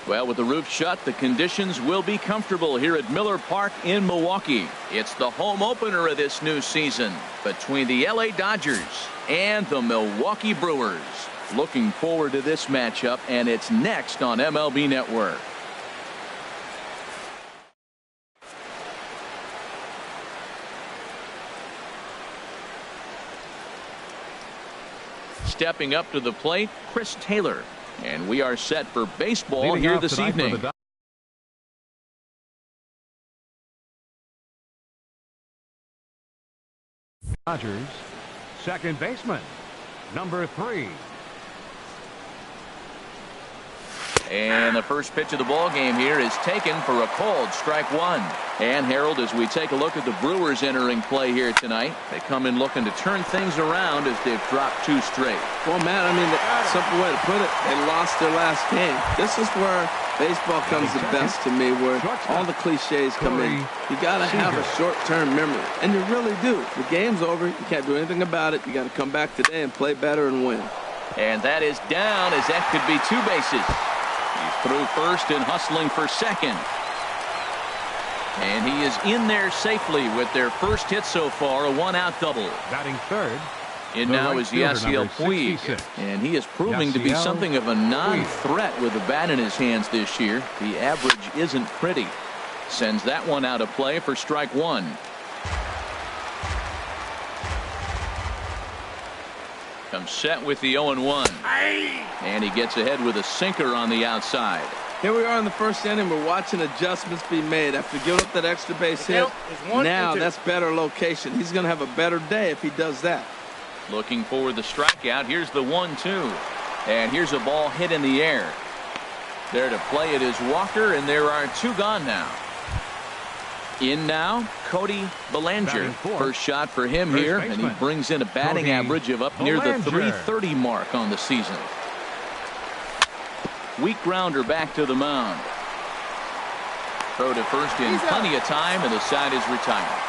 Well, with the roof shut, the conditions will be comfortable here at Miller Park in Milwaukee. It's the home opener of this new season between the LA Dodgers and the Milwaukee Brewers. Looking forward to this matchup, and it's next on MLB Network. Stepping up to the plate, Chris Taylor. And we are set for baseball here this evening. Dodgers, second baseman, number 3. And the first pitch of the ball game here is taken for a called strike one. And Harold, as we take a look at the Brewers entering play here tonight, they come in looking to turn things around as they've dropped 2 straight. Well, Matt, I mean, the simple way to put it, they lost their last game. This is where baseball comes the best to me, where all the cliches come in. You got to have a short-term memory, and you really do. The game's over. You can't do anything about it. You got to come back today and play better and win. And that is down, as that could be 2 bases. He's through first and hustling for second. And he is in there safely with their first hit so far, a 1-out double. Batting third. In now is Yasiel Puig, and he is proving to be something of a non-threat with the bat in his hands this year. The average isn't pretty. Sends that one out of play for strike one. Comes set with the 0-1. And he gets ahead with a sinker on the outside. Here we are in the first inning. We're watching adjustments be made after giving up that extra base hit. Now that's better location. He's going to have a better day if he does that. Looking for the strikeout. Here's the 1-2. And here's a ball hit in the air. There to play it is Walker, and there are 2 gone now. In now, Cody Bellinger. First shot for him here, and he brings in a batting average of up near the .330 mark on the season. Weak grounder back to the mound. Throw to first in plenty of time, and the side is retired.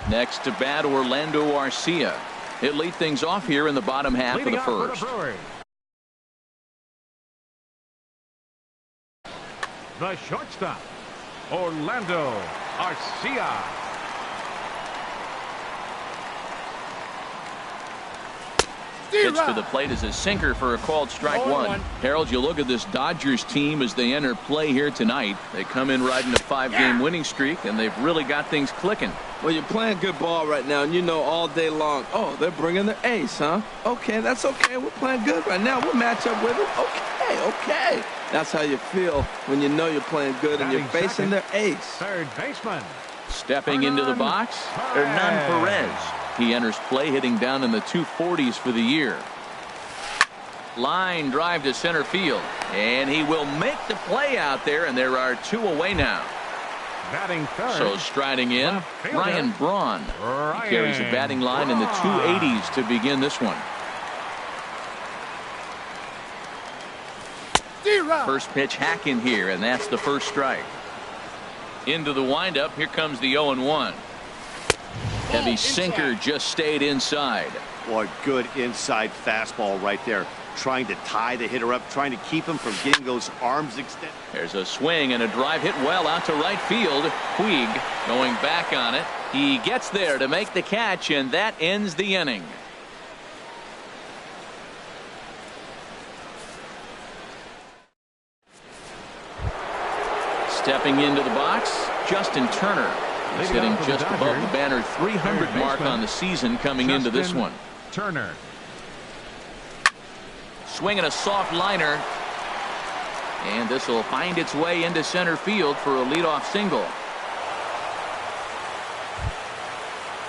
Next to bat, Orlando Arcia. He'll lead things off here in the bottom half of the first. The shortstop, Orlando Arcia. Pitch to the plate is a sinker for a called strike one. Harold, you look at this Dodgers team as they enter play here tonight. They come in riding a 5-game winning streak, and they've really got things clicking. Well, you're playing good ball right now, and you know all day long, oh, they're bringing their ace, huh? Okay, that's okay. We're playing good right now. We'll match up with them. Okay. That's how you feel when you know you're playing good and you're facing their ace. Third baseman. Stepping into the box, Hernan Perez. He enters play hitting down in the 240s for the year. Line drive to center field, and he will make the play out there, and there are 2 away now. Batting third. So striding in, Ryan Braun. He carries a batting line in the 280s to begin this one. First pitch hack in here, and that's the first strike. Into the windup, here comes the 0-1. Heavy sinker just stayed inside. Boy, good inside fastball right there. Trying to tie the hitter up, trying to keep him from getting those arms extended. There's a swing and a drive hit well out to right field. Puig going back on it. He gets there to make the catch, and that ends the inning. Stepping into the box, Justin Turner. He's hitting just above the banner 300 mark on the season coming into this one. Turner. Swinging a soft liner. And this will find its way into center field for a leadoff single.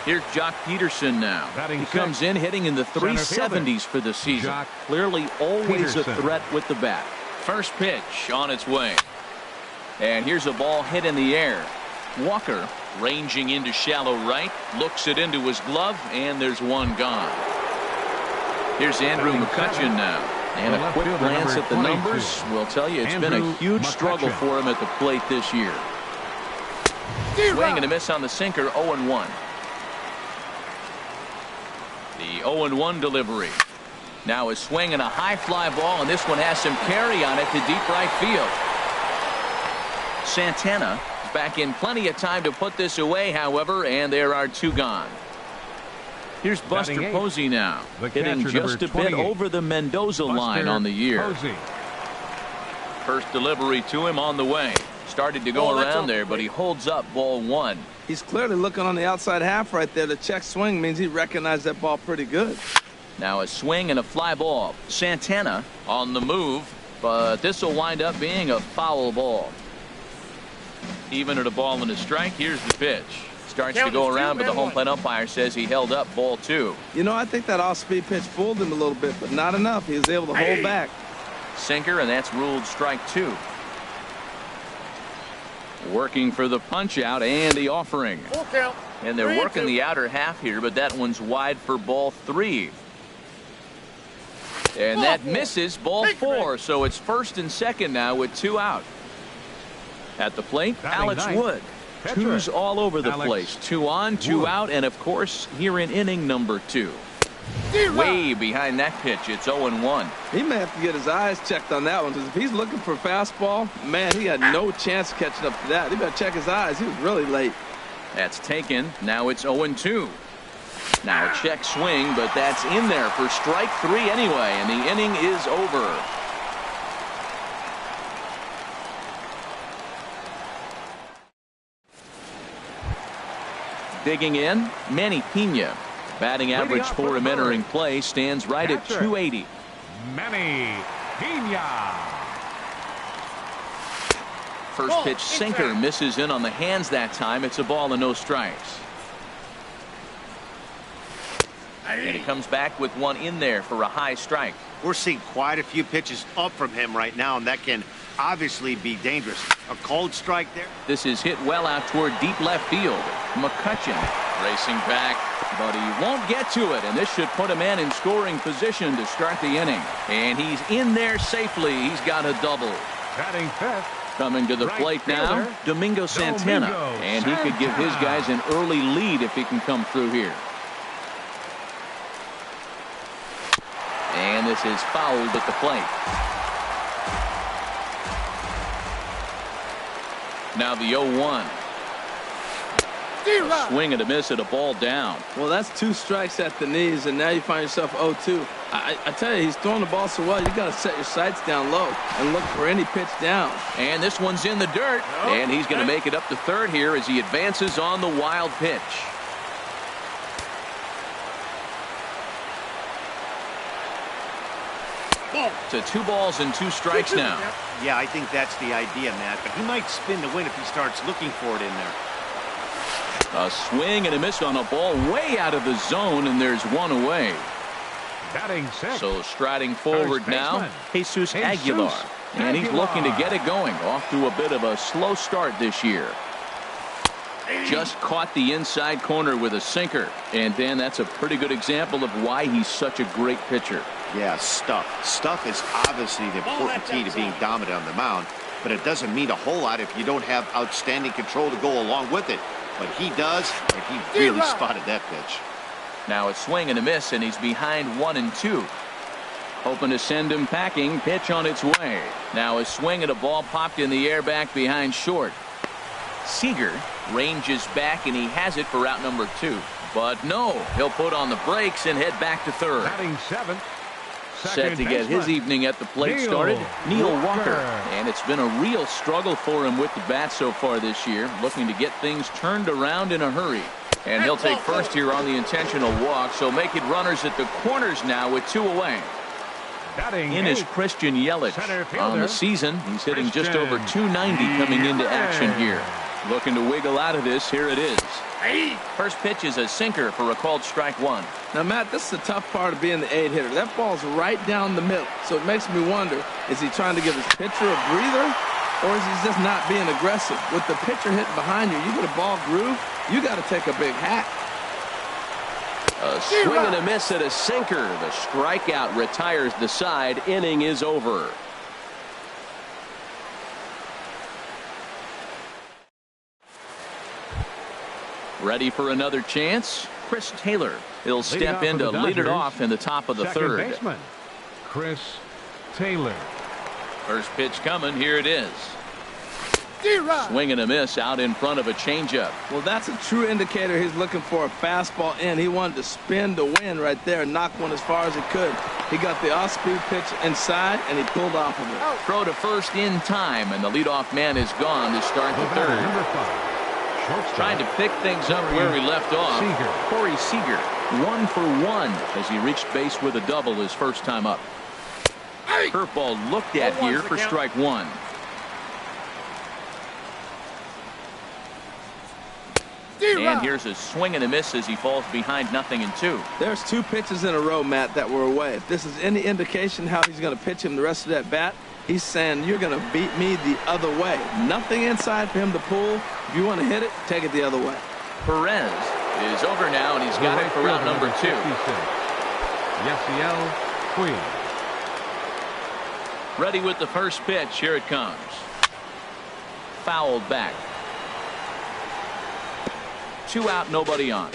Here's Jock Peterson now. He comes in hitting in the 370s for the season. Clearly always a threat with the bat. First pitch on its way. And here's a ball hit in the air. Walker ranging into shallow right, looks it into his glove, and there's 1 gone. Here's Andrew McCutchen now, and a quick glance at the numbers will tell you it's been a huge struggle for him at the plate this year. Swing and a miss on the sinker, 0-1. The 0-1 delivery. Now a swing and a high fly ball, and this one has some carry on it to deep right field. Santana is back in plenty of time to put this away, however, and there are 2 gone. Here's Buster Posey now, hitting just a bit over the Mendoza line on the year. Posey. First delivery to him on the way. Started to go around there, but he holds up ball 1. He's clearly looking on the outside half right there. The check swing means he recognized that ball pretty good. Now a swing and a fly ball. Santana on the move, but this will wind up being a foul ball. Even at a ball and a strike, here's the pitch. Starts to go around, but the home plate umpire says he held up ball 2. You know, I think that off-speed pitch fooled him a little bit, but not enough. He was able to hold back. Sinker, and that's ruled strike 2. Working for the punch out and the offering. And they're working the outer half here, but that one's wide for ball 3. And that misses ball 4, so it's first and second now with 2 out. At the plate, Alex Wood. 2's all over the place. 2 on, 2 out, and of course here in inning number 2. Way behind that pitch. It's 0-1. He may have to get his eyes checked on that one, because if he's looking for fastball, man, he had no chance of catching up to that. He better check his eyes. He was really late. That's taken. Now it's 0-2. Now a check swing, but that's in there for strike 3 anyway, and the inning is over. Digging in, Manny Pena. Batting average for him entering play stands right at 280. Manny Pena. First pitch sinker misses in on the hands that time. It's a ball and no strikes. And he comes back with one in there for a high strike. We're seeing quite a few pitches up from him right now, and that can obviously be dangerous. A cold strike there. This is hit well out toward deep left field. McCutchen racing back, but he won't get to it, and this should put a man in scoring position to start the inning. And he's in there safely. He's got a double. Batting fifth. Coming to the plate now, Domingo Santana, and he could give his guys an early lead if he can come through here. And this is fouled at the plate. Now the 0-1. A swing and a miss at a ball down. Well, that's 2 strikes at the knees, and now you find yourself 0-2. I tell you, he's throwing the ball so well, you got to set your sights down low and look for any pitch down. And this one's in the dirt, and he's going to make it up to third here as he advances on the wild pitch. To 2 balls and 2 strikes now. Yeah, I think that's the idea, Matt, but he might spin the win if he starts looking for it in there. A swing and a miss on a ball way out of the zone, and there's one away. Batting sixth. So striding forward now, Jesus Aguilar. And he's looking to get it going. Off to a bit of a slow start this year. Just caught the inside corner with a sinker. And Dan, that's a pretty good example of why he's such a great pitcher. Yeah, stuff. Stuff is obviously the important key to being dominant on the mound, but it doesn't mean a whole lot if you don't have outstanding control to go along with it. But he does, and he really spotted that pitch. Now a swing and a miss, and he's behind 1-2. Hoping to send him packing. Pitch on its way. Now a swing and a ball popped in the air back behind short. Seager ranges back, and he has it for out number 2. But no, he'll put on the brakes and head back to third. Batting seventh. Set to get his evening at the plate started, Neil Walker. And it's been a real struggle for him with the bat so far this year, looking to get things turned around in a hurry. And he'll take first here on the intentional walk, so make it runners at the corners now with 2 away. In is Christian Yelich. On the season, he's hitting just over 290 coming into action here. Looking to wiggle out of this. Here it is. First pitch is a sinker for a called strike 1. Now, Matt, this is the tough part of being the 8-hitter. That ball's right down the middle. So it makes me wonder, is he trying to give his pitcher a breather, or is he just not being aggressive? With the pitcher hitting behind you, you get a ball groove, you got to take a big hack. A swing and a miss at a sinker. The strikeout retires the side. Inning is over. Ready for another chance? Chris Taylor. He'll step in to lead it off in the top of the third. Baseman, Chris Taylor. First pitch coming. Here it is. Swing and a miss out in front of a changeup. Well, that's a true indicator he's looking for a fastball in. He wanted to spin to win right there and knock one as far as he could. He got the off-speed pitch inside, and he pulled off of it. Throw to first in time, and the leadoff man is gone to start the third. Number 5. Trying to pick things up where he left off. Corey Seager, 1 for 1 as he reached base with a double his first time up. Curveball looked at here for strike one. And here's a swing and a miss as he falls behind 0-2. There's 2 pitches in a row, Matt, that were away. If this is any indication how he's going to pitch him the rest of that bat, he's saying you're going to beat me the other way. Nothing inside for him to pull. If you want to hit it, take it the other way. Perez is over now, and he's got it for round number 2. Yasiel Puig. Ready with the first pitch. Here it comes. Fouled back. 2 out, nobody on.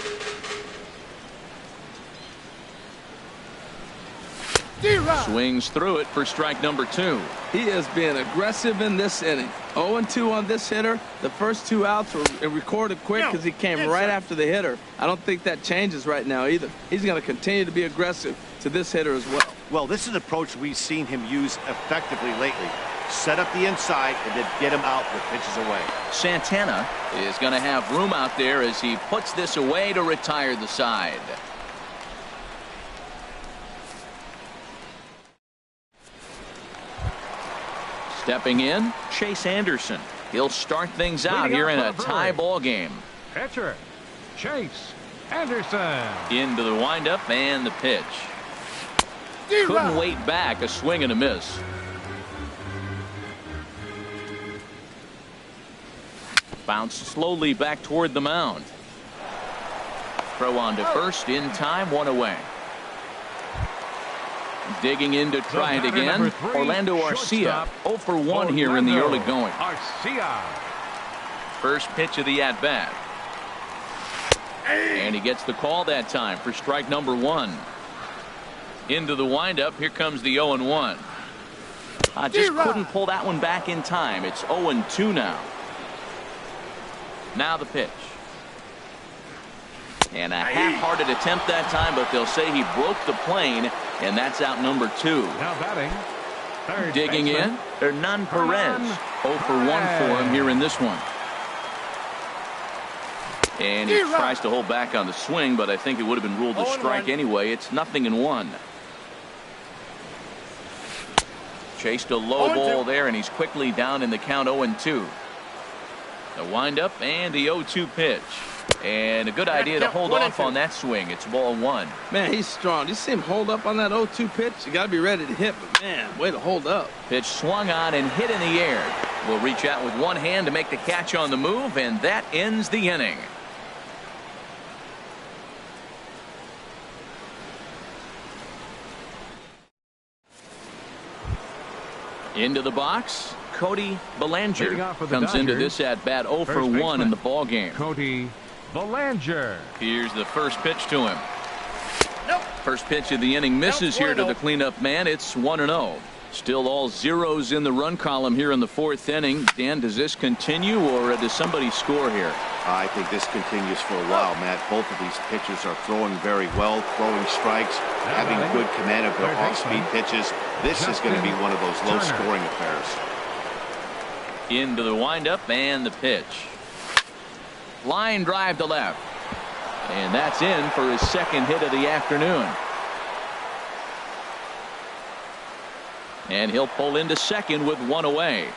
Swings through it for strike number 2. He is being aggressive in this inning. 0-2 on this hitter. The first 2 outs were recorded quick because he came right after the hitter. I don't think that changes right now either. He's going to continue to be aggressive to this hitter as well. Well, this is an approach we've seen him use effectively lately. Set up the inside and then get him out with pitches away. Santana is going to have room out there as he puts this away to retire the side. Stepping in, Chase Anderson. He'll start things out here in a tie ball game. Pitcher, Chase Anderson. Into the windup and the pitch. Couldn't wait back. A swing and a miss. Bounced slowly back toward the mound. Throw on to first in time, 1 away. Digging in to try it again. Orlando Arcia, 0 for 1 here in the early going. Arcia. First pitch of the at-bat. And he gets the call that time for strike number 1. Into the windup. Here comes the 0-1. Just couldn't pull that one back in time. It's 0-2 now. Now the pitch. And a half-hearted attempt that time, but they'll say he broke the plane, and that's out number 2. Now batting. Third digging baseman. in. Hernan Perez. 0 for 1 for him here in this one. And he tries to hold back on the swing, but I think it would have been ruled a strike anyway. It's 0-1. Chased a low ball there, and he's quickly down in the count 0-2. The windup and the 0-2 pitch. And a good idea to hold off on that swing. It's ball 1. Man, he's strong. You see him hold up on that 0-2 pitch? You got to be ready to hit, but man, way to hold up. Pitch swung on and hit in the air. Will reach out with one hand to make the catch on the move, and that ends the inning. Into the box, Cody Bellinger comes into this at bat 0 for 1 in the ball game. Cody Bellinger. Here's the first pitch to him. First pitch of the inning misses here to the cleanup man. It's 1-0. Still all zeros in the run column here in the 4th inning. Dan, does this continue, or does somebody score here? I think this continues for a while, Matt. Both of these pitchers are throwing very well, throwing strikes, having good command of their off-speed pitches. This is going to be one of those low-scoring affairs. Into the windup and the pitch. Line drive to left. And that's in for his second hit of the afternoon. And he'll pull into second with 1 away.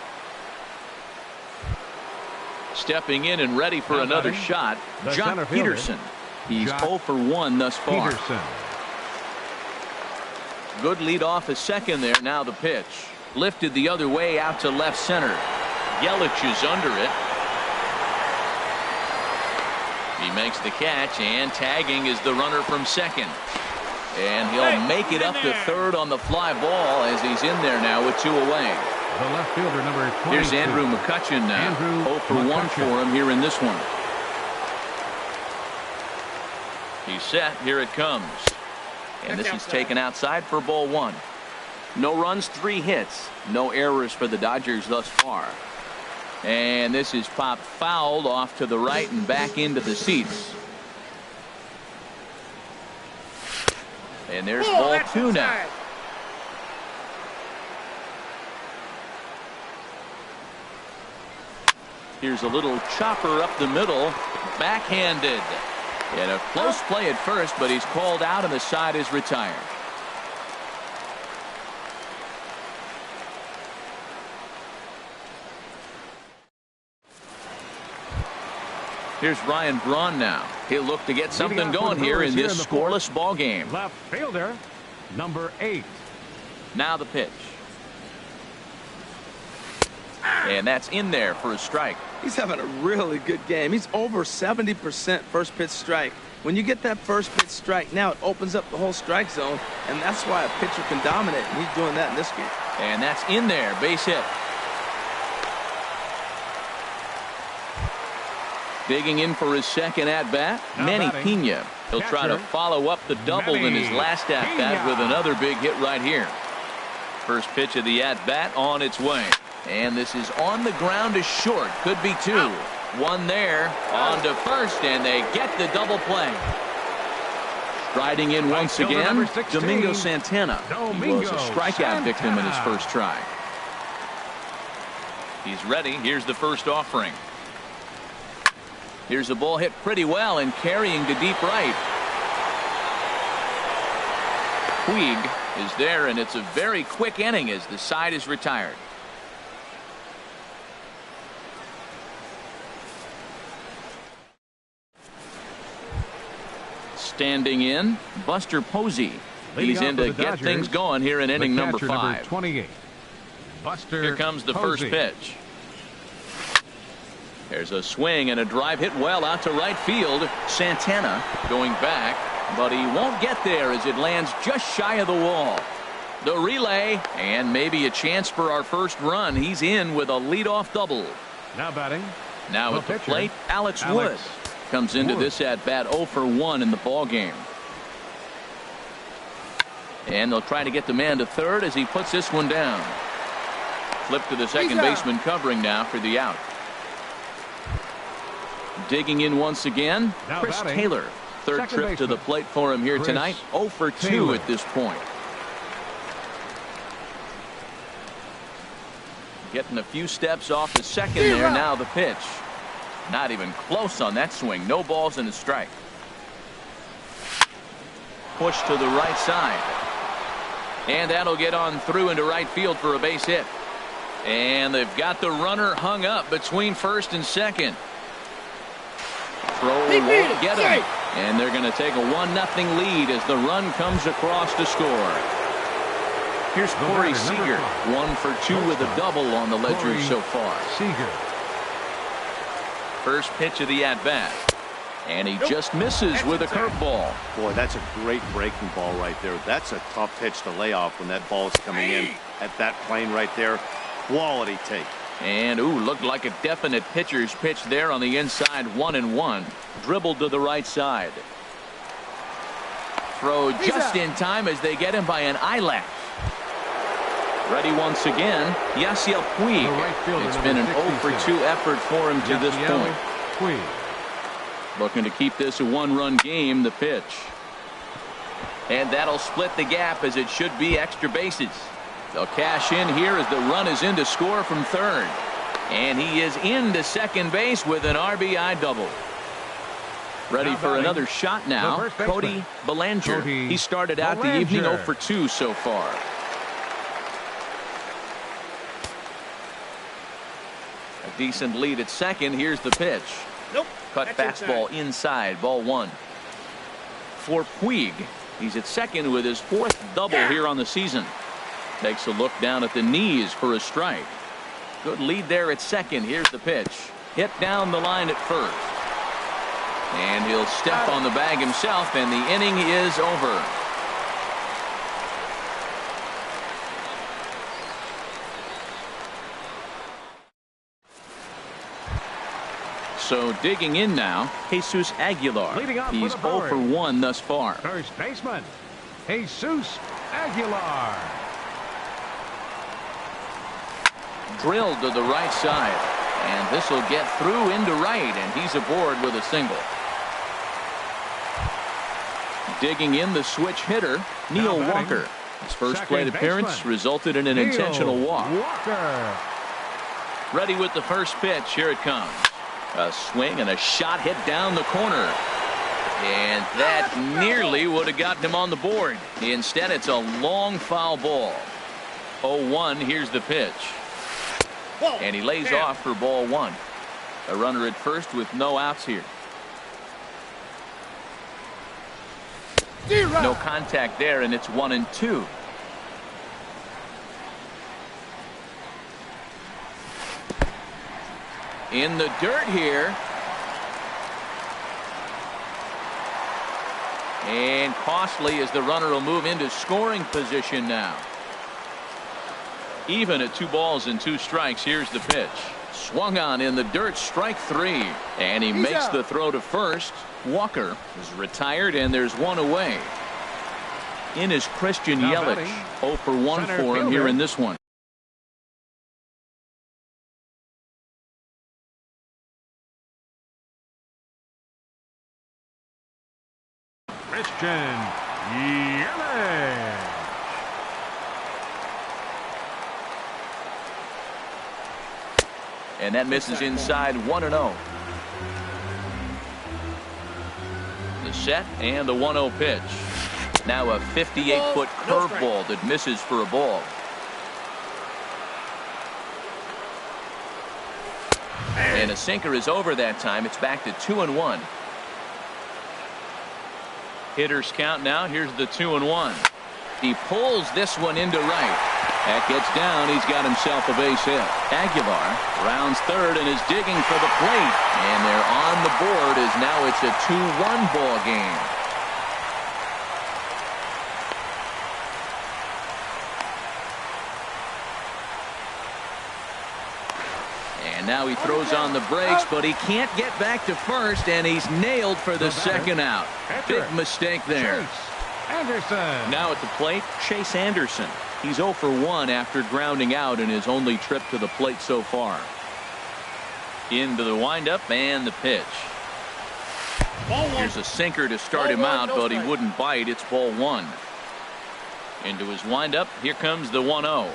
Stepping in and ready for another shot, Jock Peterson. He's 0 for 1 thus far. Good lead off a second there. Now the pitch. Lifted the other way out to left center. Yelich is under it. He makes the catch, and tagging is the runner from second. And he'll make it up to third on the fly ball as he's in there now with 2 away. The left fielder, number 22. Here's Andrew McCutchen now. 0 for 1 for him here in this one. He's set. Here it comes. And this is taken outside for ball 1. No runs, 3 hits. No errors for the Dodgers thus far. And this is popped fouled off to the right and back into the seats. And there's ball 2 now. Here's a little chopper up the middle. Backhanded. And a close play at first, but he's called out and the side is retired. Here's Ryan Braun now. He'll look to get something going here in this scoreless ball game. Left fielder, number 8. Now the pitch. And that's in there for a strike. He's having a really good game. He's over 70% first pitch strike. When you get that first pitch strike, now it opens up the whole strike zone, and that's why a pitcher can dominate, and he's doing that in this game. And that's in there, base hit. Digging in for his second at-bat, Manny Pena. He'll try to follow up the double in his last at-bat with another big hit right here. First pitch of the at-bat on its way. And this is on the ground to short. Could be 2. 1 there. On to first, and they get the double play. Striding in once again, Domingo Santana. He was a strikeout victim in his first try. He's ready. Here's the first offering. Here's a ball hit pretty well and carrying to deep right. Puig is there, and it's a very quick inning as the side is retired. Standing in, Buster Posey. He's in to get things going here in inning number 5. 28. Buster Here comes the Posey. first pitch. There's a swing and a drive hit well out to right field. Santana going back, but he won't get there as it lands just shy of the wall. The relay, and maybe a chance for our first run. He's in with a leadoff double. Now batting. Now at the plate, Alex Wood. Comes into this at-bat 0 for 1 in the ball game. And they'll try to get the man to third as he puts this one down. Flip to the second baseman covering now for the out. Digging in once again, Chris Taylor. Third trip to the plate for him here tonight. 0 for 2 at this point. Getting a few steps off the second there. Now the pitch. Not even close on that swing. No balls and a strike. Push to the right side. And that'll get on through into right field for a base hit. And they've got the runner hung up between first and second. Throw won't get him. And they're going to take a 1-0 lead as the run comes across to score. Here's Corey Seager. 1 for 2 with a double on the ledger so far. Seager. First pitch of the at-bat. And he just misses with a curveball. Boy, that's a great breaking ball right there. That's a tough pitch to lay off when that ball is coming in at that plane right there. Quality take. And, looked like a definite pitcher's pitch there on the inside. 1-1. Dribbled to the right side. Throw just in time as they get him by an eyelash. Ready once again, Yasiel Puig. It's been an 0 for 2 effort for him to this point. Puig. Looking to keep this a 1-run game. The pitch. And that'll split the gap as it should be extra bases. They'll cash in here as the run is in to score from third. And he is into second base with an RBI double. Ready for another shot now. Cody Bellinger. He started out the evening 0 for 2 so far. A decent lead at second. Here's the pitch. Cut fastball inside. Ball 1. For Puig, he's at second with his 4th double here on the season. Takes a look down at the knees for a strike. Good lead there at second. Here's the pitch. Hit down the line at first. And he'll step on the bag himself, and the inning is over. So digging in now, Jesus Aguilar. He's 0 for 1 thus far. First baseman, Jesus Aguilar. Drilled to the right side. And this will get through into right, and he's aboard with a single. Digging in the switch hitter, Neil Walker. His first plate appearance resulted in an intentional walk. Ready with the first pitch. Here it comes. A swing and a shot hit down the corner. And that nearly would have gotten him on the board. Instead, it's a long foul ball. 0-1. Here's the pitch. And he lays off for ball 1. A runner at first with no outs here. No contact there, and it's 1-2. In the dirt here. And costly as the runner will move into scoring position now. Even at 2 balls and 2 strikes. Here's the pitch. Swung on in the dirt, strike 3. And he makes the throw to first. Walker is retired, and there's 1 away. In is Christian Yelich. 0 for 1 for him here in this one. Christian Yelich. And that misses inside. 1-0. The set and the 1-0 pitch. Now a 58-foot curveball that misses for a ball. And a sinker is over that time. It's back to 2-1. Hitters count now. Here's the 2-1. He pulls this one into right. That gets down. He's got himself a base hit. Aguilar rounds third and is digging for the plate. And they're on the board as now it's a 2-1 ball game. And now he throws on the brakes, but he can't get back to first, and he's nailed for the second out. Big mistake there. Anderson. Now at the plate, Chase Anderson. He's 0 for 1 after grounding out in his only trip to the plate so far. Into the windup and the pitch. Here's a sinker to start him out, but he wouldn't bite. It's ball 1. Into his windup. Here comes the 1-0.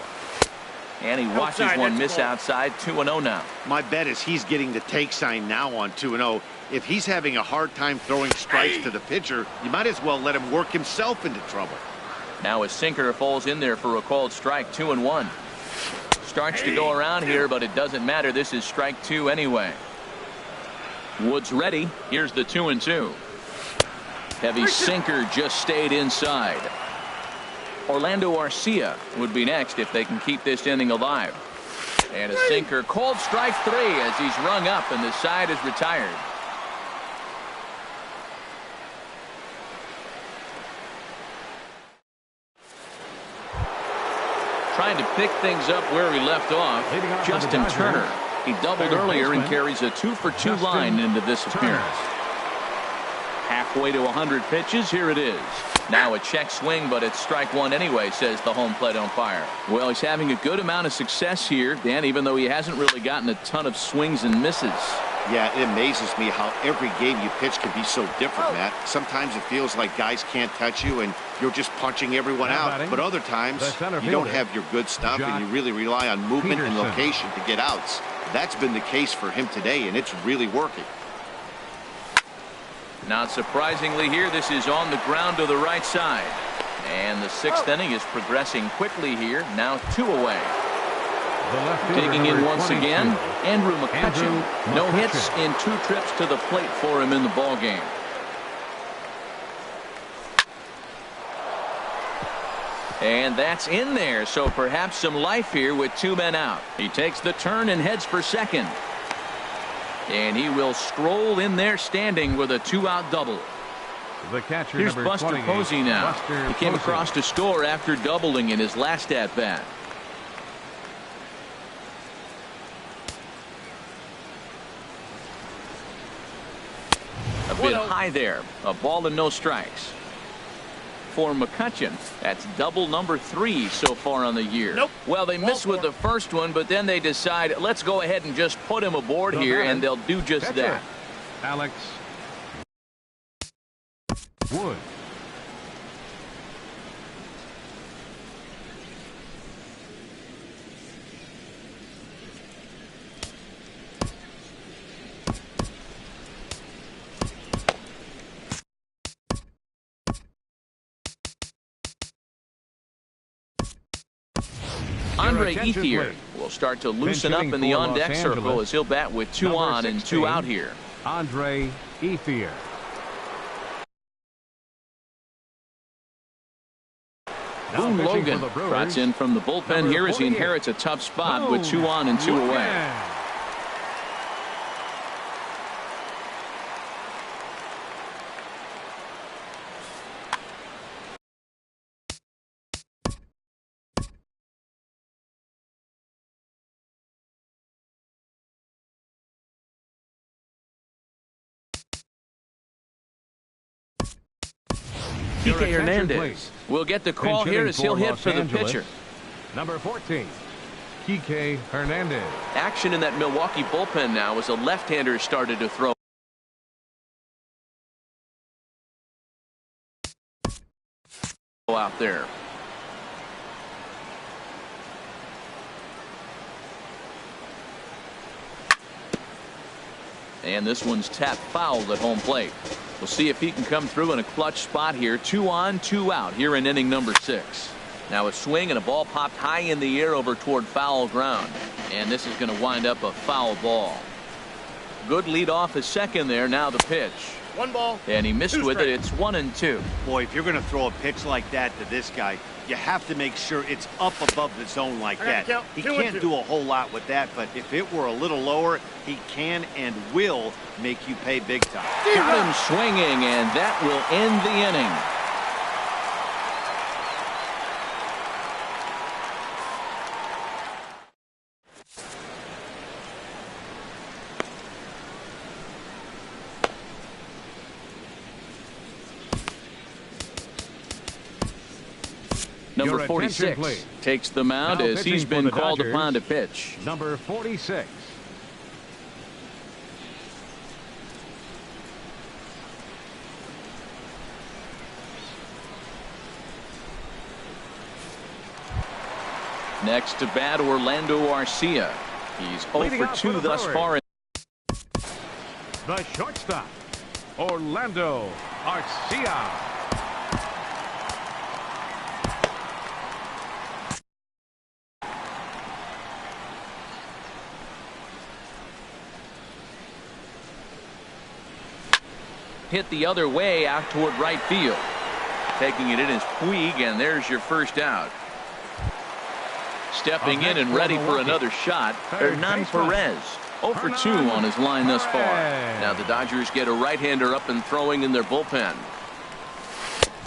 And he watches one miss outside. 2-0 now. My bet is he's getting the take sign now on 2-0. If he's having a hard time throwing strikes to the pitcher, you might as well let him work himself into trouble. Now a sinker falls in there for a called strike. 2-1. Starts to go around here, but it doesn't matter. This is strike 2 anyway. Woods ready. Here's the 2-2. Heavy sinker just stayed inside. Orlando Arcia would be next if they can keep this inning alive. And a sinker called strike 3 as he's rung up and the side is retired. Trying to pick things up where he left off, Justin Turner. He doubled earlier and carries a 2-for-2 line into this appearance. Halfway to 100 pitches. Here it is. Now a check swing, but it's strike 1 anyway, says the home plate umpire. Well, he's having a good amount of success here, Dan, even though he hasn't really gotten a ton of swings and misses. Yeah, it amazes me how every game you pitch can be so different, Matt. Sometimes it feels like guys can't touch you and you're just punching everyone out. But other times you don't have your good stuff and you really rely on movement and location to get outs. That's been the case for him today, and it's really working. Not surprisingly here, this is on the ground to the right side. And the 6th inning is progressing quickly here. Now 2 away. Digging in once again, Andrew McCutchen. No hits in 2 trips to the plate for him in the ball game. And that's in there, so perhaps some life here with 2 men out. He takes the turn and heads for second. And he will stroll in there standing with a 2-out double. The catcher, here's Buster Posey now. He came across to score after doubling in his last at-bat. bit high there. A ball and no strikes. For McCutcheon, that's double number 3 so far on the year. Nope. Well, they missed with the first one, but then they decide, let's go ahead and just put him aboard here, and they'll do just that. Alex Wood. Andre Ethier will start to loosen up in the on-deck circle as he'll bat with 2 on and 2 out here. Andre Ethier. Boone Logan trots in from the bullpen here as he inherits a tough spot with 2 on and 2 away. Kike Hernandez will get the call here as he'll hit for the pitcher. Number 14, Kike Hernandez. Action in that Milwaukee bullpen now as a left-hander started to throw out there. And this one's tapped foul at home plate. We'll see if he can come through in a clutch spot here. 2 on, 2 out here in inning number 6. Now a swing and a ball popped high in the air over toward foul ground. And this is going to wind up a foul ball. Good lead off his second there. Now the pitch. 1 ball. And he missed with it. It's 1-2. Boy, if you're going to throw a pitch like that to this guy, you have to make sure it's up above the zone like that. He can't do a whole lot with that, but if it were a little lower, he can and will make you pay big time. Got him swinging, and that will end the inning. Number 46 takes the mound as he's been called upon to pitch. Number 46. Next to bat, Orlando Arcia. He's 0 for 2 thus far. The shortstop, Orlando Arcia. Hit the other way out toward right field. Taking it in is Puig, and there's your first out. Stepping in and ready for another shot, Hernan Perez. 0 for 2 on his line thus far. Now the Dodgers get a right-hander up and throwing in their bullpen.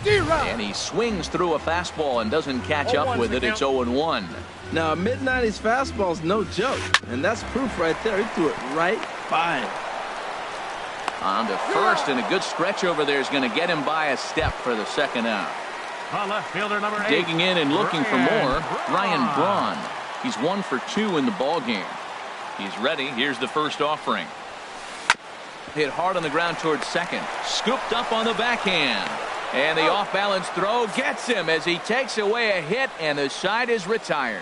And he swings through a fastball and doesn't catch up with it. It's 0-1. Now a mid-90s fastball is no joke, and that's proof right there. He threw it right by him. On to first, and a good stretch over there is going to get him by a step for the second out. Left fielder number 8. Digging in and looking for more, Ryan Braun. He's 1 for 2 in the ball game. He's ready. Here's the first offering. Hit hard on the ground towards second. Scooped up on the backhand. And the off-balance throw gets him as he takes away a hit, and the side is retired.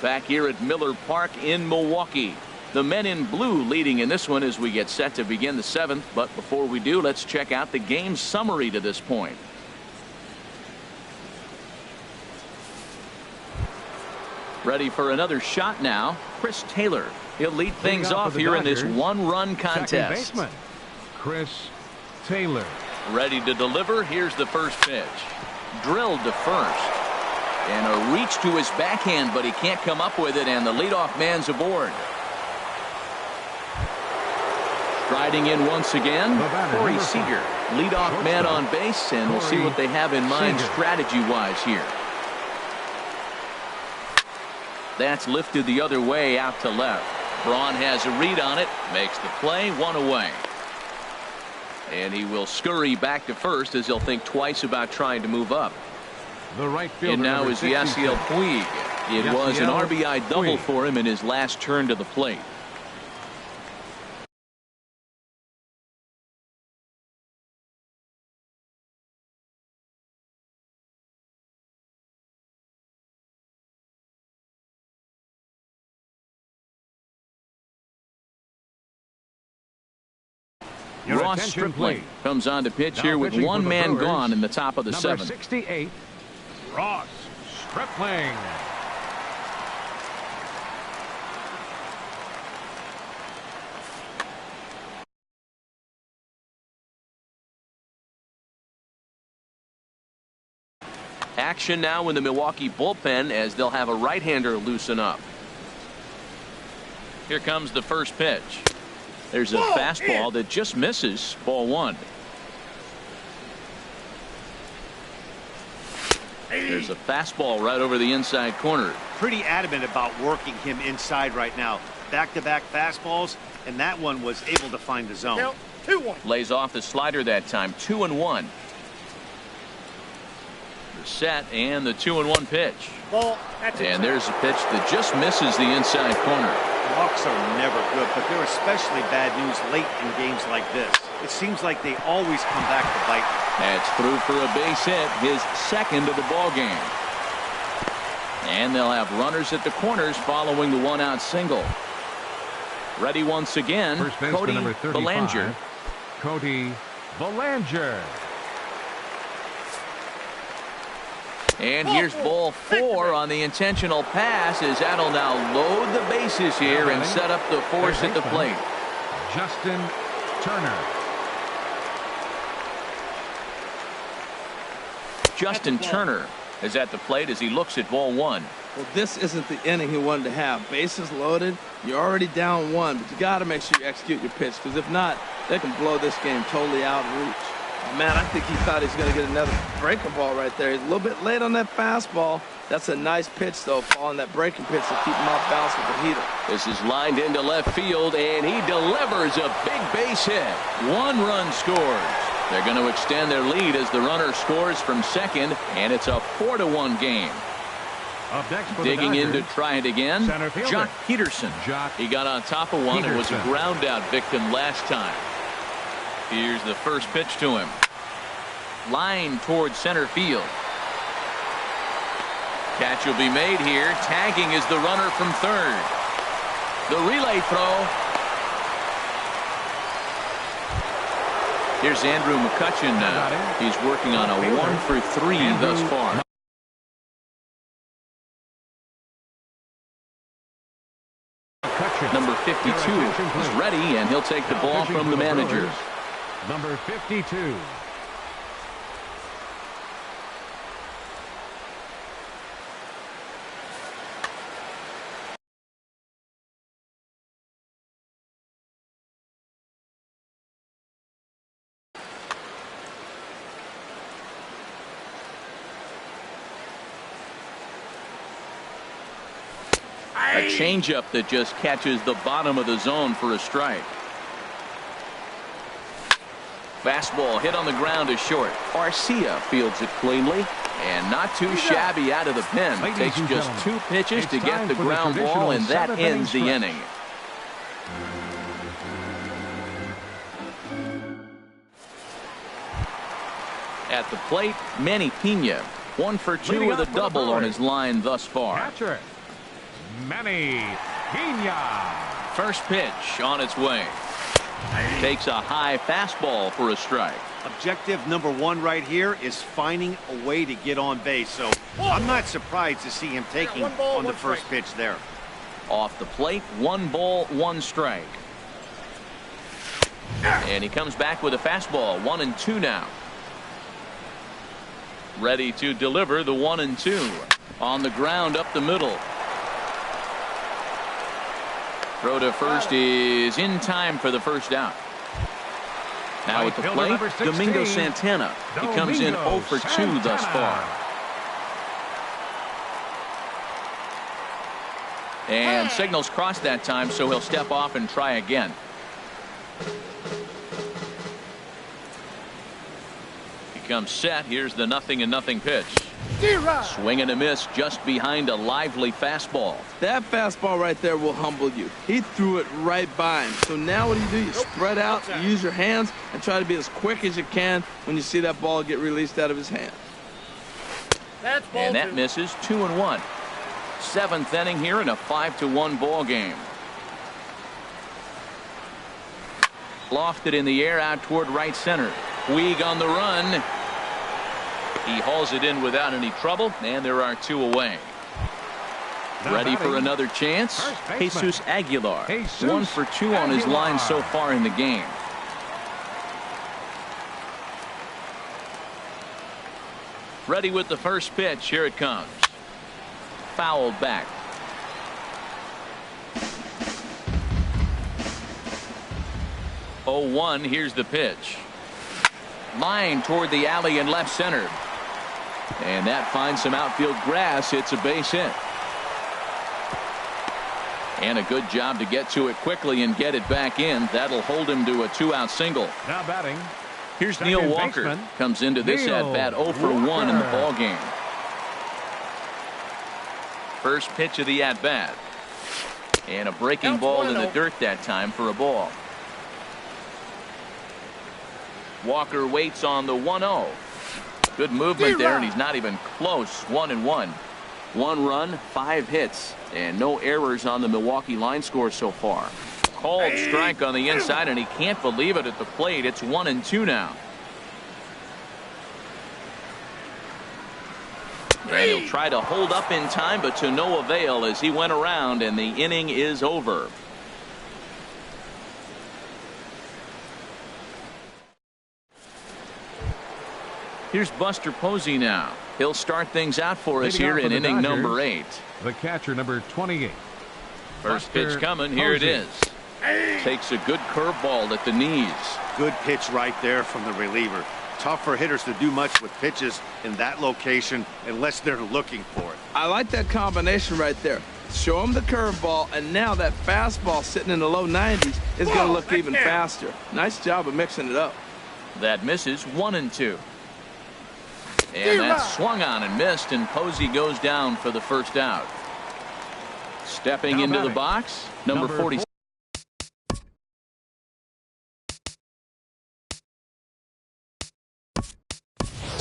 Back here at Miller Park in Milwaukee. The men in blue leading in this one as we get set to begin the 7th. But before we do, let's check out the game summary to this point. Ready for another shot now. Chris Taylor. He'll lead things off here in this one-run contest. Second baseman, Chris Taylor. Ready to deliver. Here's the first pitch. Drilled to first. And a reach to his backhand, but he can't come up with it, and the leadoff man's aboard. Striding in once again, Corey Seager, leadoff man on base, and we'll see what they have in mind strategy-wise here. That's lifted the other way out to left. Braun has a read on it, makes the play, 1 away. And he will scurry back to first as he'll think twice about trying to move up. The right fielder, and now is Yasiel Puig. It was an RBI double Puig for him in his last turn to the plate. Ross Stripling comes on to pitch here with one man gone in the top of the seventh. 68, Ross Stripling. Action now in the Milwaukee bullpen as they'll have a right-hander loosen up. Here comes the first pitch. There's a fastball that just misses. Ball 1. There's a fastball right over the inside corner. Pretty adamant about working him inside right now. Back-to-back fastballs, and that one was able to find the zone. Count 2-1. Lays off the slider that time. 2-1. The set and the 2-1 pitch. Ball. That's and there's a pitch that just misses the inside corner. Walks are never good, but they're especially bad news late in games like this. It seems like they always come back to bite. That's through for a base hit, his second of the ball game. And they'll have runners at the corners following the one-out single. Ready once again, Cody Bellinger. Cody Bellinger. And here's ball 4 on the intentional pass as that'll now load the bases here and set up the force at the plate. Justin Turner. Justin Turner is at the plate as he looks at ball 1. Well, this isn't the inning he wanted to have. Bases loaded. You're already down 1, but you got to make sure you execute your pitch, because if not, they can blow this game totally out of reach. Man, I think he thought he was going to get another breaking ball right there. He's a little bit late on that fastball. That's a nice pitch, though, following that breaking pitch to keep him off balance with the heater. This is lined into left field, and he delivers a big base hit. 1 run scores. They're going to extend their lead as the runner scores from second, and it's a 4-1 game. Digging in to try it again, Jock Peterson. He got on top of one. It was a ground out victim last time. Here's the first pitch to him. Line towards center field. Catch will be made here. Tagging is the runner from third. The relay throw. Here's Andrew McCutchen now. He's working on a 1 for 3 thus far. Number 52 is ready, and he'll take the ball from the manager. Number 52. A changeup that just catches the bottom of the zone for a strike. Fastball hit on the ground is short. Arcia fields it cleanly and not too shabby out of the pen. Takes just 2 pitches to get the ground ball, and that ends the inning. At the plate, Manny Pena. 1 for 2 with a double on his line thus far. Catcher, Manny Pena. First pitch on its way. Takes a high fastball for a strike. Objective number 1 right here is finding a way to get on base. So I'm not surprised to see him taking on the first pitch there. Off the plate, 1 ball, 1 strike. And he comes back with a fastball. 1-2 now. Ready to deliver the 1-2. On the ground up the middle. Throw to first is in time for the first out. Now at the plate, Domingo Santana. He comes in 0 for 2 thus far. And signals crossed that time, so he'll step off and try again. He comes set. Here's the 0-0 pitch. Swing and a miss just behind a lively fastball. That fastball right there will humble you. He threw it right by him. So now what do? You spread out, you use your hands, and try to be as quick as you can when you see that ball get released out of his hand. And that misses. 2-1. 7th inning here in a 5-1 ball game. Lofted in the air out toward right center. Puig on the run. He hauls it in without any trouble, and there are 2 away. Ready for another chance? Jesus Aguilar. 1 for 2 on his line so far in the game. Ready with the first pitch. Here it comes. Fouled back. Oh, 1. Here's the pitch. Line toward the alley in left center. And that finds some outfield grass. It's a base hit. And a good job to get to it quickly and get it back in. That'll hold him to a 2-out single. Now batting. Here's Neil Walker. Comes into this at-bat 0 for 1 in the ball game. First pitch of the at-bat. And a breaking ball in the dirt that time for a ball. Walker waits on the 1-0. Good movement there, and he's not even close. 1-1. 1 run, 5 hits, and no errors on the Milwaukee line score so far. Called strike on the inside, and he can't believe it at the plate. It's 1-2 now. And he'll try to hold up in time, but to no avail as he went around, and the inning is over. Here's Buster Posey now. He'll start things out for us here in inning number 8. The catcher, number 28. First pitch coming. Here it is. Takes a good curveball at the knees. Good pitch right there from the reliever. Tough for hitters to do much with pitches in that location unless they're looking for it. I like that combination right there. Show him the curveball, and now that fastball sitting in the low 90s is going to look even faster. Nice job of mixing it up. That misses. 1-2. And that's swung on and missed, and Posey goes down for the first out. Stepping into the box, number 46.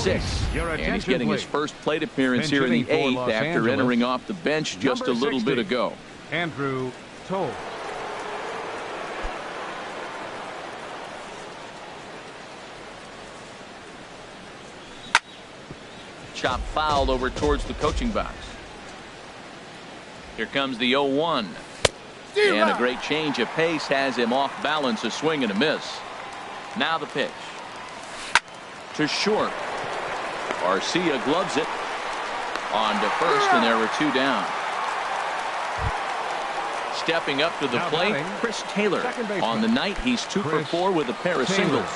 And he's getting his first plate appearance here in the 8th after entering off the bench just a little bit ago. Andrew Toll. Chop fouled over towards the coaching box. Here comes the 0-1. And a great change of pace has him off balance, a swing and a miss. Now the pitch. To short. Garcia gloves it. On to first, and there were 2 down. Stepping up to the plate, Chris Taylor. On the night, he's 2 for 4 with a pair of singles.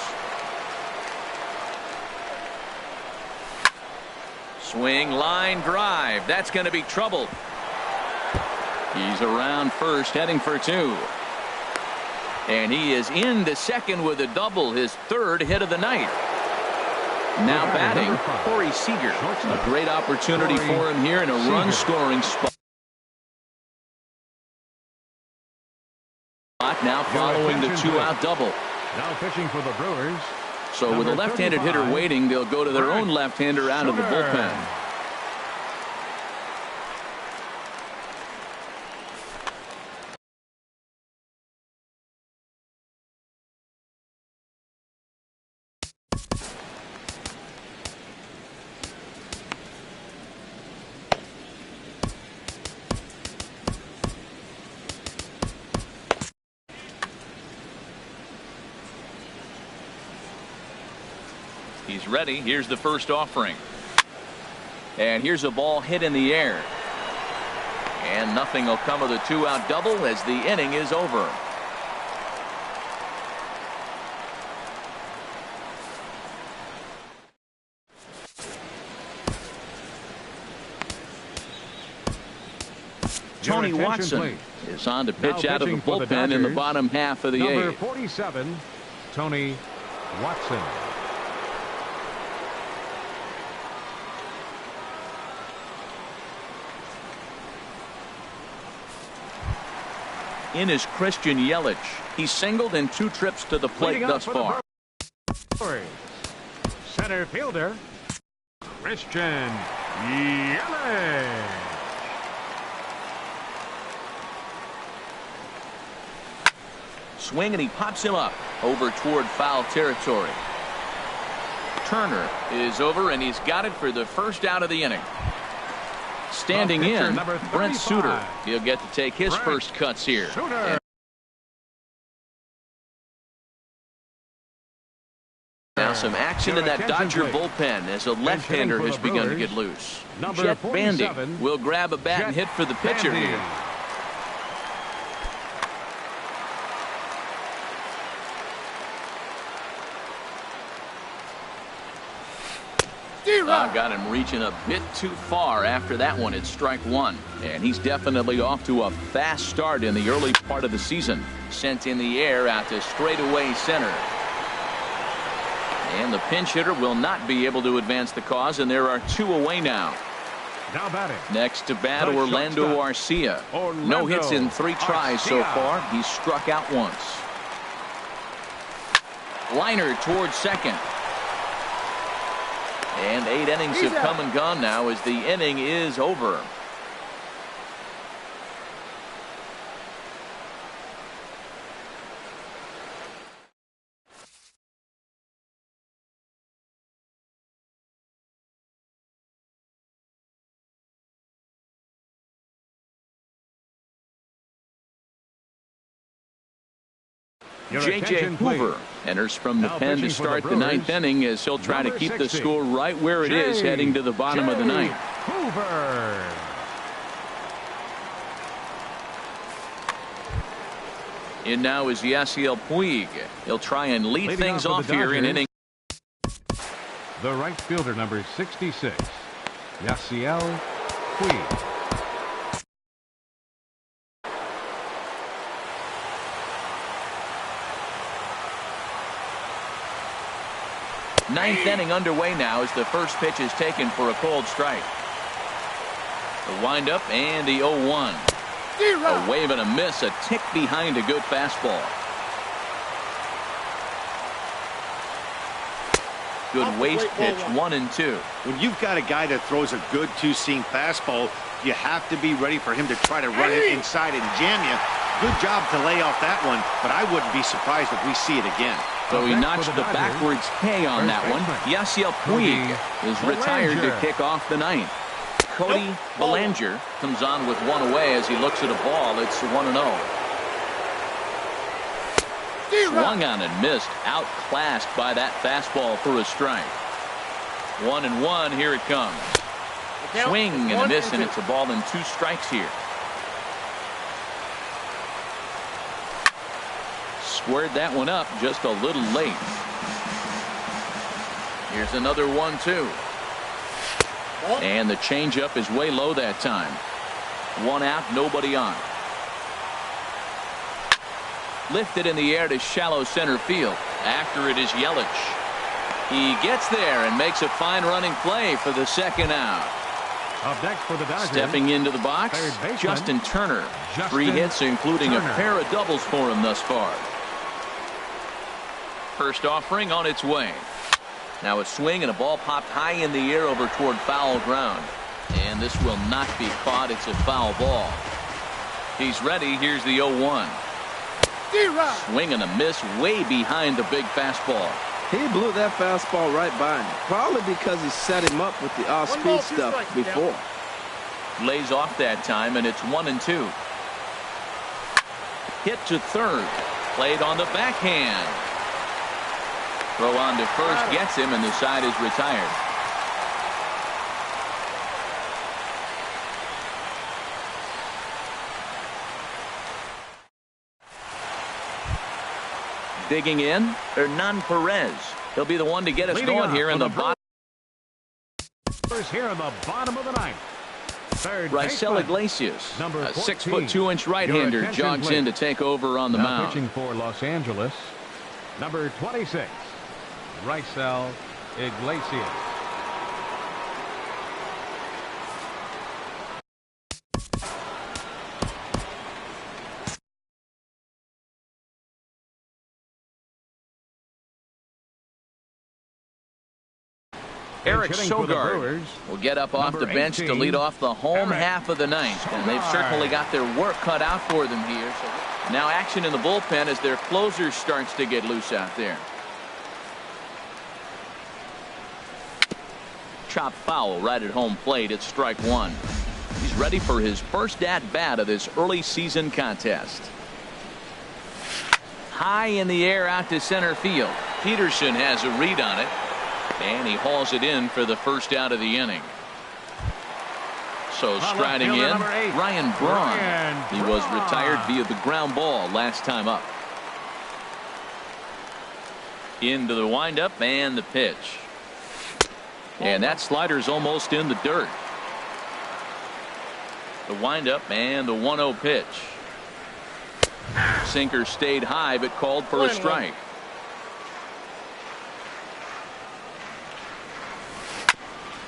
Swing, line, drive. That's going to be trouble. He's around first, heading for 2. And he is into second with a double, his 3rd hit of the night. Now batting, Corey Seager. A great opportunity for him here in a run-scoring spot. Now following the 2-out double. Now pitching for the Brewers. So with a left-handed hitter waiting, they'll go to their own left-hander out of the bullpen. He's ready. Here's the first offering. And here's a ball hit in the air. And nothing will come of the 2-out double as the inning is over. Tony Watson please. is on to pitch Now out of the pitching for the bullpen in the Dodgers, bottom half of the number eighth. 47, Tony Watson. In is Christian Yelich. He's singled in 2 trips to the plate Leading thus up for the far. Brewers, center fielder, Christian Yelich. Swing, and he pops him up over toward foul territory. Turner is over, and he's got it for the first out of the inning. Standing pitcher, in, number Brent 35. Suter. He'll get to take his Brent first cuts here. Suter. Now some action in that Dodger bullpen as a left-hander has begun to get loose. Number Jet 47, Bandy will grab a bat and hit for the pitcher Bandy. here. Got him reaching a bit too far after that one. It's strike 1. And he's definitely off to a fast start in the early part of the season. Sent in the air out to straightaway center. And the pinch hitter will not be able to advance the cause, and there are 2 away now. Now batting. Next to bat, The Orlando shortstop. Arcia. No hits in 3 tries so Arcia. far. He's struck out once. Liner towards second. And 8 innings have come and gone now as the inning is over. J.J. Hoover enters from the Now pen to pitching for the start the 9th Brewers, inning as he'll try to number keep the 60, score right where it is heading to the bottom of the 9th. Hoover. In now is Yasiel Puig. He'll try and lead Leading things off off for the here in Dodgers, inning. The right fielder, number 66, Yasiel Puig. Ninth inning underway now as the first pitch is taken for a cold strike. The windup and the 0-1. A wave and a miss, a tick behind a good fastball. Good waste pitch, 1-2. When you've got a guy that throws a good 2-seam fastball, you have to be ready for him to try to run it inside and jam you. Good job to lay off that one, but I wouldn't be surprised if we see it again. So he notched the backwards K on that one. Yasiel Puig is retired to kick off the 9th. Cody Bellinger comes on with 1 away as he looks at a ball. It's 1-0. Swung on and missed, outclassed by that fastball for a strike. 1-1, here it comes. Swing and a miss, and it's a ball and 2 strikes here. Squared that one up just a little late. Here's another 1-2. And the changeup is way low that time. 1 out, nobody on. Lifted in the air to shallow center field. After it is Yelich. He gets there and makes a fine running play for the 2nd out. Up next for the Dodgers, Stepping into the box, Justin Turner. 3 hits, including a pair of doubles for him thus far. First offering on its way. Now a swing and a ball popped high in the air over toward foul ground. And this will not be caught. It's a foul ball. He's ready. Here's the 0-1. Swing and a miss way behind the big fastball. He blew that fastball right by him. Probably because he set him up with the off-speed stuff before. Lays off that time, and it's 1-2. Hit to third. Played on the backhand. Throw on to first gets him, and the side is retired. Digging in, Hernan Perez. He'll be the one to get us going here in the bottom. Here in the bottom of the 9th. Raisel Iglesias, Number a 14. 6'2" right-hander, Your attention, jogs in to please. take over on the Now mound. pitching for Los Angeles, number 26, Raisel Iglesias. Eric Hitting for the Sogard Brewers, will get up off number the bench to 18, lead off the home Eric half of the ninth, and they've Sogard. certainly got their work cut out for them here. So now action in the bullpen as their closer starts to get loose out there. Chop foul right at home plate at strike one. He's ready for his first at-bat of this early season contest. High in the air out to center field. Peterson has a read on it, and he hauls it in for the first out of the inning. So striding in, number 8, Ryan Braun. Ryan He was Braun. retired via the ground ball last time up. Into the windup and the pitch. And that slider's almost in the dirt. The windup and the 1-0 pitch. Sinker stayed high but called for a strike.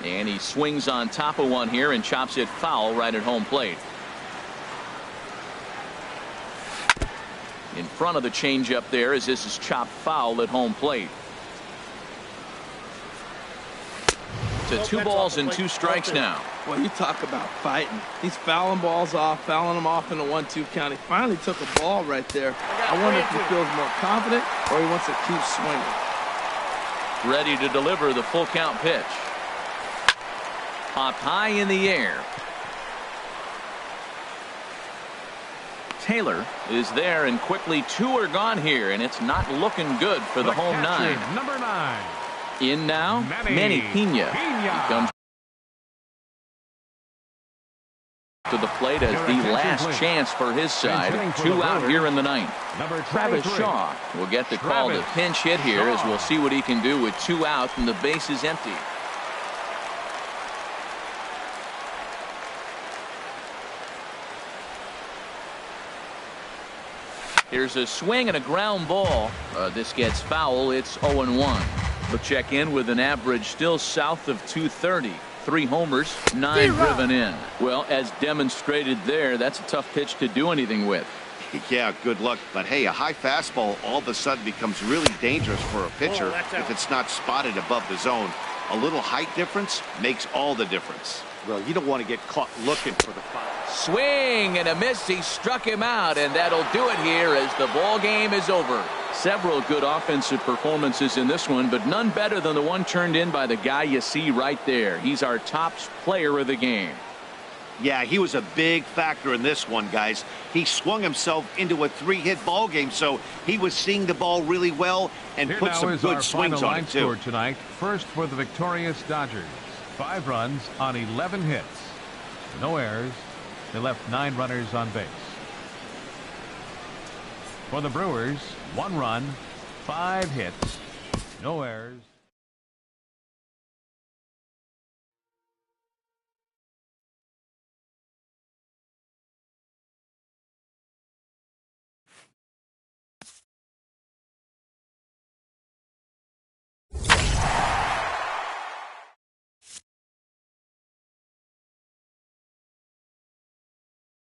And he swings on top of one here and chops it foul right at home plate. In front of the changeup there as this is chopped foul at home plate. To 2 balls and 2 strikes now. Well, you talk about fighting. He's fouling balls off, fouling them off in a 1-2 count. He finally took a ball right there. I wonder if he feels more confident or he wants to keep swinging. Ready to deliver the full count pitch. Popped high in the air. Taylor is there, and quickly 2 are gone here, and it's not looking good for the home catcher, 9. number 9. In now, Manny Pena. He comes to the plate as the last chance for his side. 2 out here in the ninth. Travis Shaw will get the call to pinch hit here as we'll see what he can do with 2 outs and the base is empty. Here's a swing and a ground ball. This gets foul. It's 0-1. We'll check in with an average still south of 230. 3 homers, 9 driven in. Well, as demonstrated there, that's a tough pitch to do anything with. Yeah, good luck. But hey, a high fastball all of a sudden becomes really dangerous for a pitcher if it's not spotted above the zone. A little height difference makes all the difference. Well, you don't want to get caught looking for the foul. Swing and a miss. He struck him out, and that'll do it here as the ball game is over. Several good offensive performances in this one, but none better than the one turned in by the guy you see right there. He's our top player of the game. Yeah, he was a big factor in this one, guys. He swung himself into a 3-hit ball game, so he was seeing the ball really well and put some good swings on it, too. Tonight, first for the victorious Dodgers. 5 runs on 11 hits. No errors. They left 9 runners on base. For the Brewers, 1 run, 5 hits, no errors.